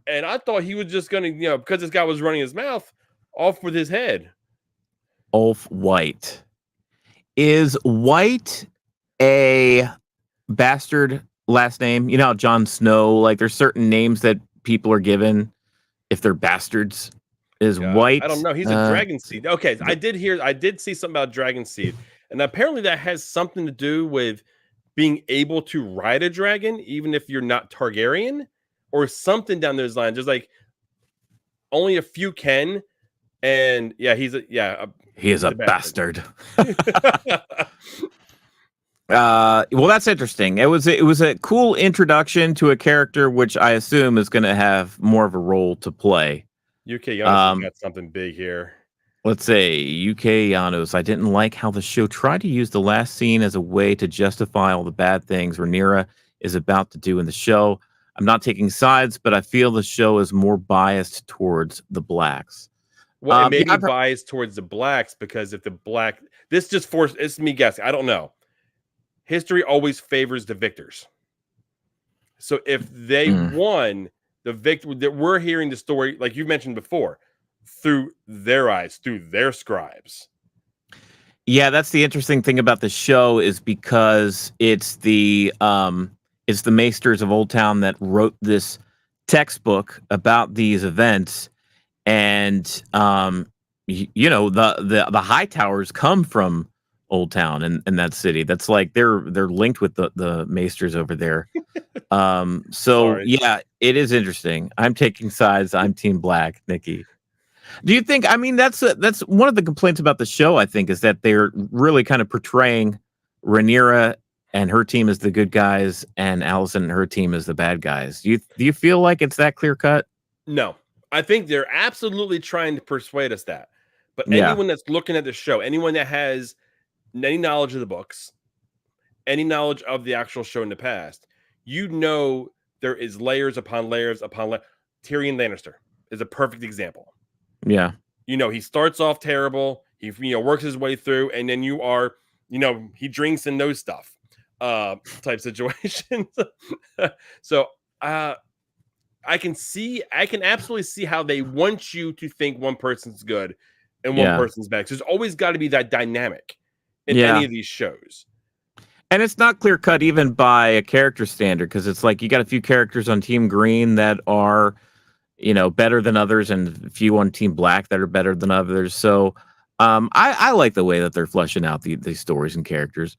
and I thought he was just gonna, because this guy was running his mouth, off with his head. Ulf White. Is White a bastard last name? You know how Jon Snow, like, there's certain names that people are given if they're bastards. Is White? I don't know. He's a dragon seed. Okay, I did see something about dragon seed, and apparently that has something to do with being able to ride a dragon, even if you're not Targaryen, or something down those lines. There's like only a few can, and he is a bastard. Well, that's interesting. It was a cool introduction to a character which I assume is going to have more of a role to play. UK Giannis got something big here. Let's say UK Giannis. I didn't like how the show tried to use the last scene as a way to justify all the bad things Rhaenyra is about to do in the show. I'm not taking sides, but I feel the show is more biased towards the blacks. Well, it may be biased towards the blacks because if the black, it's me guessing. I don't know. History always favors the victors. So if they won, the victor, that we're hearing the story, like you mentioned before, through their eyes, through their scribes. Yeah, that's the interesting thing about the show, is because it's the maesters of Old Town that wrote this textbook about these events, and the high towers come from Old Town and that city. That's like they're linked with the maesters over there. Yeah, it is interesting. I'm taking sides. I'm Team Black, Nikki. Do you think? I mean, that's one of the complaints about the show, I think, is that they're really kind of portraying Rhaenyra and her team as the good guys, and Allison and her team as the bad guys. Do you feel like it's that clear cut? No, I think they're absolutely trying to persuade us that. But anyone that's looking at the show, anyone that has any knowledge of the books, any knowledge of the actual show in the past, there is layers upon layers upon layers. Tyrion Lannister is a perfect example. Yeah. He starts off terrible. He works his way through, and then he drinks and knows stuff type situations. So I can absolutely see how they want you to think one person's good and one Yeah. person's bad. There's always got to be that dynamic in Yeah. any of these shows. And it's not clear cut even by a character standard, because it's like you got a few characters on Team Green that are, better than others, and a few on Team Black that are better than others. So I like the way that they're fleshing out these stories and characters.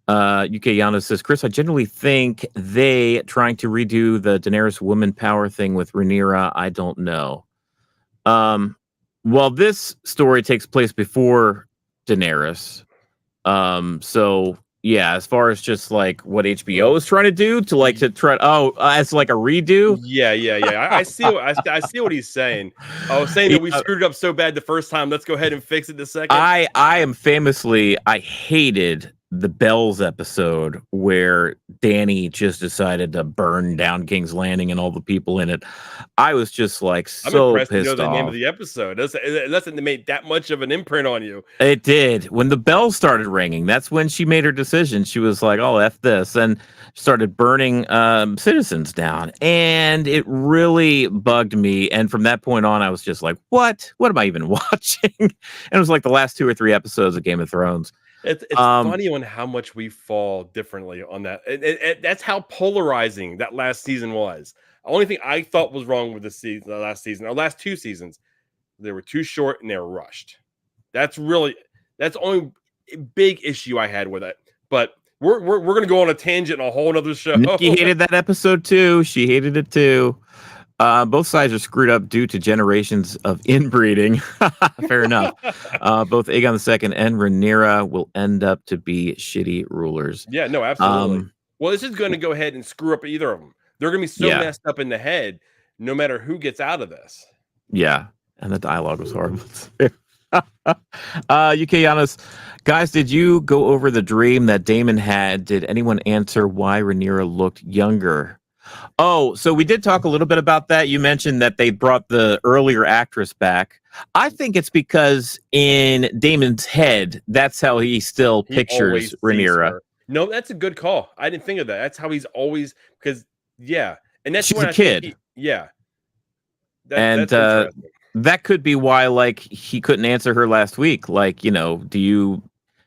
UK Yano says, Chris, I generally think they trying to redo the Daenerys woman power thing with Rhaenyra. I don't know. Well, this story takes place before Daenerys. So yeah, as far as just like what HBO is trying to do as like a redo. Yeah. I see what he's saying. I was saying that we screwed it up so bad the first time. Let's go ahead and fix it the second. I hated the Bells episode where Dany just decided to burn down King's Landing and all the people in it. I was just like I'm so impressed pissed to know the off. name of the episode. That's made that much of an imprint on you. It did. When the bell started ringing, that's when she made her decision. She was like, "Oh, F this," and started burning citizens down. And it really bugged me. And from that point on, I was just like, what am I even watching? And it was like the last 2 or 3 episodes of Game of Thrones. It's funny on how much we fall differently on that. That's how polarizing that last season was. The only thing I thought was wrong with the last season, or last 2 seasons, they were too short and they were rushed. That's the only big issue I had with it. But we're going to go on a tangent on a whole other show. Nikki hated that episode too. She hated it too. Both sides are screwed up due to generations of inbreeding. Fair enough. Both Aegon II and Rhaenyra will end up to be shitty rulers. Yeah, no, absolutely. Well, this is going to go ahead and screw up either of them. They're going to be so messed up in the head, no matter who gets out of this. Yeah, and the dialogue was horrible. UK Giannis, guys, did you go over the dream that Damon had? Did anyone answer why Rhaenyra looked younger? Oh, so we did talk a little bit about that. You mentioned that they brought the earlier actress back. I think it's because in Damon's head, that's how he still pictures Rhaenyra. No, that's a good call. I didn't think of that. That's how he's always, because and that's she's a kid. That could be why, like, he couldn't answer her last week. Like, do you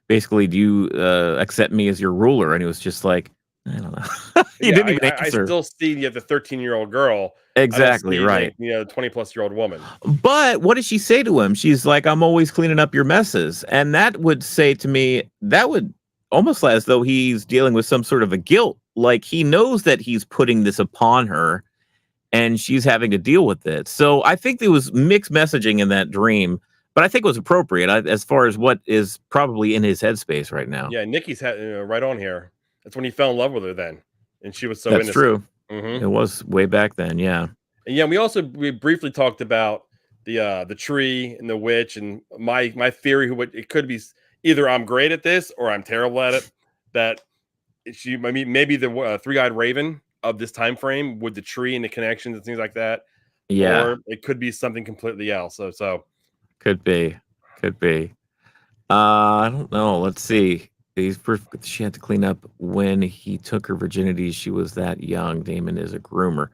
accept me as your ruler? And he was just like, I don't know. He didn't even answer. I still see the 13-year-old girl. Exactly right. The 20-plus-year-old woman. But what did she say to him? She's like, I'm always cleaning up your messes. And that would say to me, that would almost as though he's dealing with some sort of a guilt. Like, he knows that he's putting this upon her and she's having to deal with it. So I think there was mixed messaging in that dream, but I think it was appropriate as far as what is probably in his headspace right now. Yeah, Nikki's right on here. That's when he fell in love with her then. And she was so innocent. That's true. Mm-hmm. It was way back then, yeah. And yeah, we briefly talked about the tree and the witch, and my theory it could be either I'm great at this or I'm terrible at it. That maybe the three-eyed raven of this time frame with the tree and the connections and things like that. Yeah. Or it could be something completely else. So could be. I don't know. Let's see. She had to clean up when he took her virginity. She was that young. Damon is a groomer.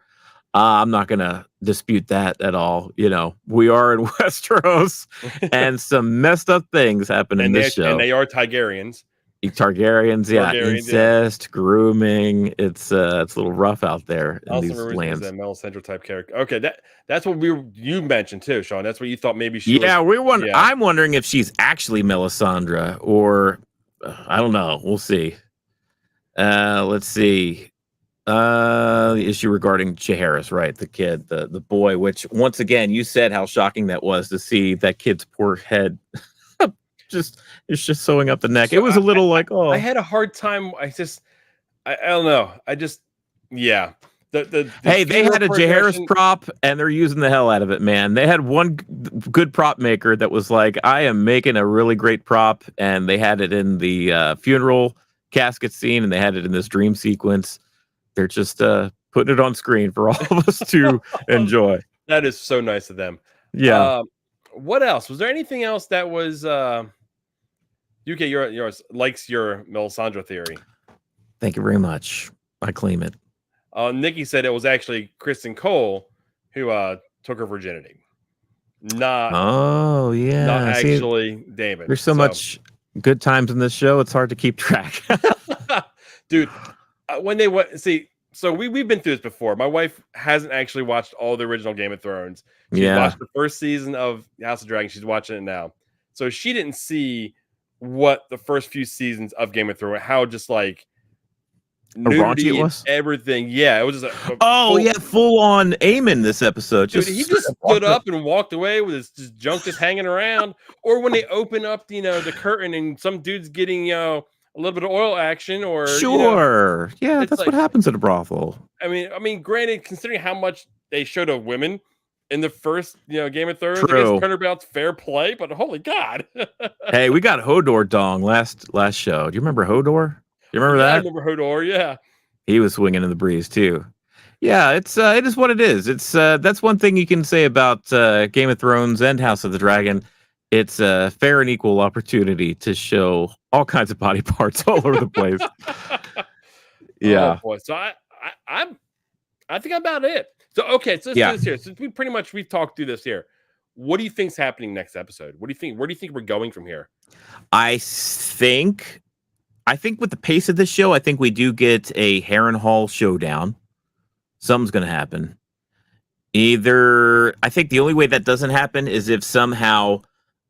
I'm not going to dispute that at all. We are in Westeros and some messed up things happen in this show. And they are Targaryens. Targaryens, incest, grooming. It's a little rough out there in these lands. A Melisandre type character. Okay, that's what you mentioned too, Sean. That's what you thought maybe she. I'm wondering if she's actually Melisandre or I don't know. We'll see. Let's see. The issue regarding Jaehaerys, right? The kid, the boy. Which once again, you said how shocking that was to see that kid's poor head. It's just sewing up the neck. So it was a little I had a hard time. I don't know. Hey, they had a Jaehaerys prop and they're using the hell out of it, man. They had one good prop maker that was like, I am making a really great prop, and they had it in the funeral casket scene and they had it in this dream sequence. They're just putting it on screen for all of us to enjoy. That is so nice of them. Yeah. What else? Was there anything else that was UK yours likes your Melisandre theory? Thank you very much. I claim it. Nikki said it was actually Kristen Cole who took her virginity, not Oh not yeah. See, actually Damon. there's so So, much good times in this show. It's hard to keep track. dude, when they went, see, so we've been through this before. My wife hasn't actually watched all the original Game of Thrones. She's Yeah. watched the first season of House of Dragon. She's watching it now, so she didn't see what the first few seasons of Game of Thrones, how just like nudity raunchy it and was? everything. Yeah, it was just Full on Aemon this episode. dude, he just stood up and walked away with his just junk just hanging around. Or when they open up, the curtain and some dude's getting, a little bit of oil action, or Sure. Yeah, it's that's like, what happens at a brothel. I mean, granted, considering how much they showed of women in the first, Game of Thrones, I True. guess turnabout's fair play, but holy God. Hey, we got Hodor dong last show. Do you remember Hodor? You remember Yeah, I that? remember Hodor, yeah. He was swinging in the breeze too. Yeah, it is what it is. It's that's one thing you can say about Game of Thrones and House of the Dragon. It's a fair and equal opportunity to show all kinds of body parts all over the place. Yeah. Oh boy. So I think about it. So okay, so let's do this here. Since we've talked through this here. What do you think's happening next episode? What do you think? Where do you think we're going from here? I think with the pace of this show, I think we do get a Harrenhal showdown. Something's going to happen. I think the only way that doesn't happen is if somehow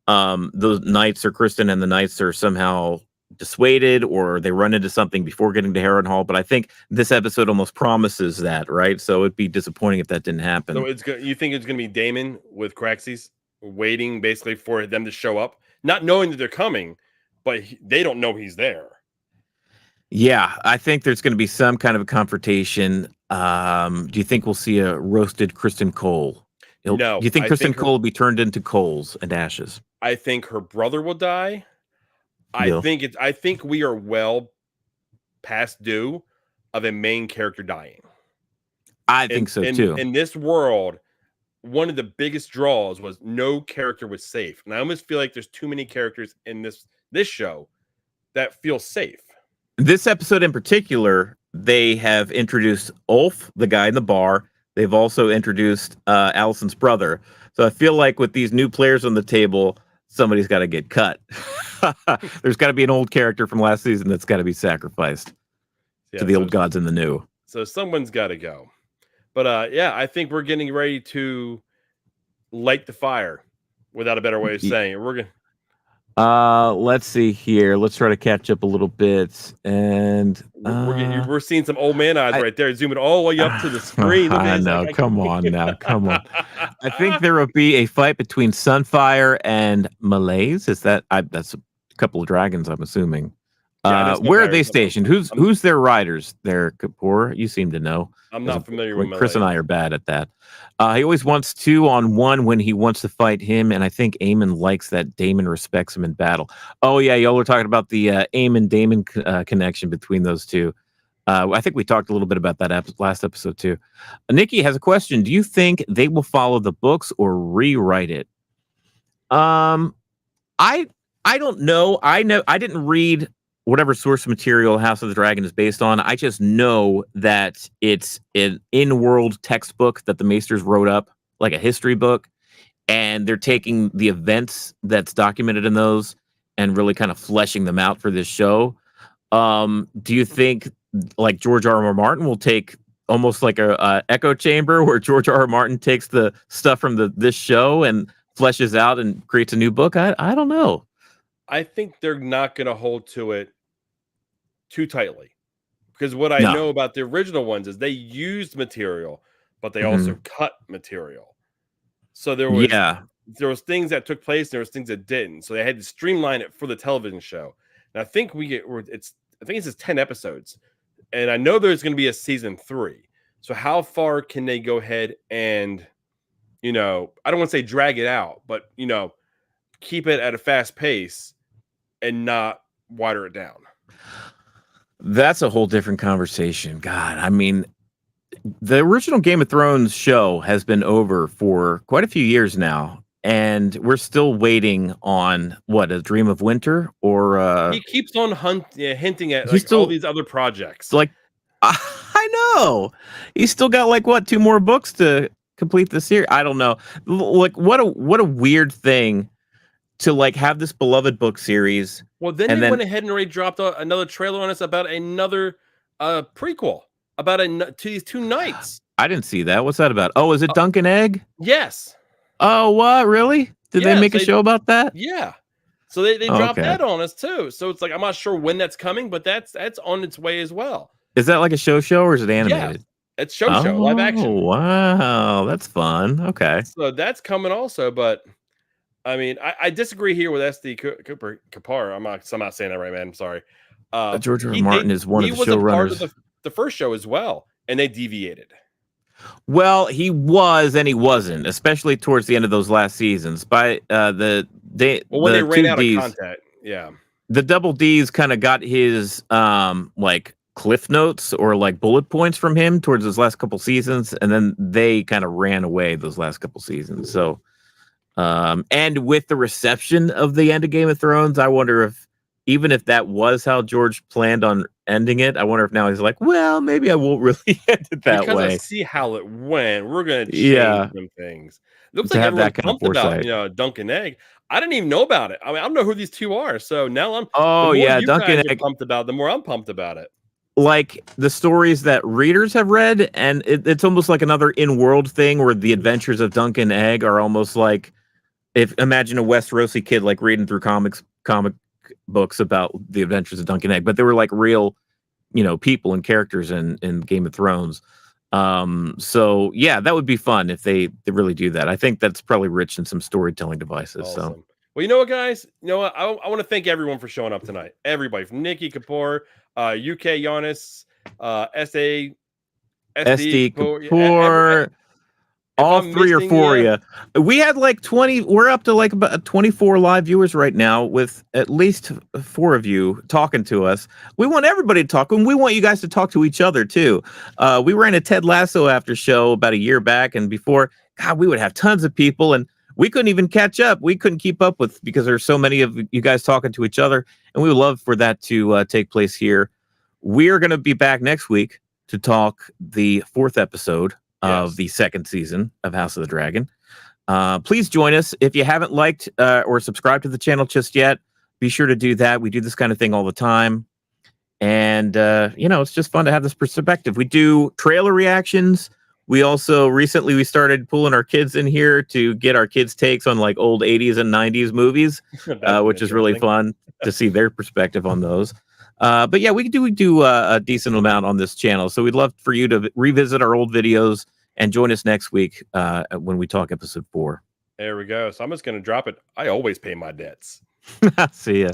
those knights or Kristen and the knights are somehow dissuaded, or they run into something before getting to Harrenhal. But I think this episode almost promises that, right? So it'd be disappointing if that didn't happen. So you think it's going to be Daemon with Craxes waiting basically for them to show up, not knowing that they're coming, but they don't know he's there. Yeah, I think there's going to be some kind of a confrontation. Do you think we'll see a roasted Kristen Cole? No. Do you think Kristen Cole will be turned into coals and ashes? I think her brother will die. I think we are well past due of a main character dying. I think so too. In this world, one of the biggest draws was no character was safe. And I almost feel like there's too many characters in this show that feel safe. This episode in particular, they have introduced Ulf, the guy in the bar. They've also introduced Allison's brother. So I feel like with these new players on the table, somebody's got to get cut. There's got to be an old character from last season that's got to be sacrificed to the old gods and the new. So someone's got to go. But I think we're getting ready to light the fire, without a better way of saying it. We're going let's see here. Let's try to catch up a little bit. And we're seeing some old man eyes right there, zooming all the way up to the screen. I know. Come on now. Come on. I think there will be a fight between Sunfire and Malaise. Is that that's a couple of dragons, I'm assuming. Where are they stationed? Who's their riders there, Kapoor? You seem to know. I'm not familiar with Chris and I are bad at that. He always wants 2-on-1 when he wants to fight him, and I think Aemon likes that Daemon respects him in battle. Oh yeah, y'all were talking about the Aemon-Daemon connection between those two. I think we talked a little bit about that last episode too. Nikki has a question. Do you think they will follow the books or rewrite it? I don't know. I didn't read whatever source material House of the Dragon is based on. I just know that it's an in-world textbook that the Maesters wrote up, like a history book, and they're taking the events that's documented in those and really kind of fleshing them out for this show. Do you think like George R.R. Martin will take almost like a echo chamber where George R.R. Martin takes the stuff from this show and fleshes out and creates a new book? I don't know. I think they're not going to hold to it too tightly, because what I know about the original ones is they used material, but they also cut material. So there was things that took place, and there was things that didn't. So they had to streamline it for the television show. And I think it's 10 episodes, and I know there's going to be a season 3. So how far can they go ahead and, I don't want to say drag it out, but keep it at a fast pace and not water it down? That's a whole different conversation. God, I mean, the original Game of Thrones show has been over for quite a few years now, and we're still waiting on A Dream of Winter, or he keeps on hinting at all these other projects. Like, I I know. He's still got like what 2 more books to complete the series. I don't know. Like what a weird thing to like have this beloved book series. Well, then And they then went ahead and already dropped another trailer on us about another prequel about to these 2 knights. I didn't see that. What's that about? Oh, is it Duncan Egg? Yes. Oh, what? Really? Did they Yes, make a show about that? Yeah. So they Oh, dropped okay. that on us too. So it's like I'm not sure when that's coming, but that's on its way as well. Is that like a show or is it Yeah, animated? it's show live action. Oh, wow. That's fun. Okay. So that's coming also, but I mean, I disagree here with SD Cooper Kapar. I'm not saying that right, man. I'm sorry. George R. R. Martin is one of the He was a part showrunners. of the first show as well, and they deviated. Well, he was and he wasn't, especially towards the end of those last seasons. By when the they ran out Ds, of content, yeah. The double D's kind of got his like cliff notes or like bullet points from him towards his last couple seasons, and then they kind of ran away those last couple seasons. So and with the reception of the end of Game of Thrones, I wonder if even if that was how George planned on ending it, I wonder if now he's like, well, maybe I won't really end it that because way. I see how it went. We're gonna change some things. Looks To like have everyone's that kind of pumped about foresight. Duncan Egg. I didn't even know about it. I mean, I don't know who these 2 are. So now the Oh more yeah, you Duncan guys are Egg. pumped about it, the more I'm pumped about it. Like the stories that readers have read, and it's almost like another in-world thing where the adventures of Duncan Egg are almost like imagine a Westerosi kid like reading through comic books about the adventures of Duncan Egg, but they were like real, people and characters in Game of Thrones. So yeah, that would be fun if they really do that. I think that's probably rich in some storytelling devices. Awesome. So Well, you know what, guys? You know what? I want to thank everyone for showing up tonight. Everybody from Nikki Kapoor, UK Giannis, SD Kapoor. All I'm 3 or missing 4 you, of you. We had like 20. We're up to like about 24 live viewers right now with at least 4 of you talking to us. We want everybody to talk, and we want you guys to talk to each other too. We ran a Ted Lasso after show about a year back, and before, God, we would have tons of people, and we couldn't even catch up. We couldn't keep up with because there's so many of you guys talking to each other, and we would love for that to take place here. We're going to be back next week to talk the 4th episode of the 2nd season of House of the Dragon. Please join us. If you haven't liked or subscribed to the channel just yet, be sure to do that. We do this kind of thing all the time. And, it's just fun to have this perspective. We do trailer reactions. We also recently started pulling our kids in here to get our kids' takes on like old 80s and 90s movies, which is really fun to see their perspective on those. But yeah, we do a decent amount on this channel. So we'd love for you to revisit our old videos and join us next week when we talk episode 4. There we go. So I'm just going to drop it. I always pay my debts. See ya.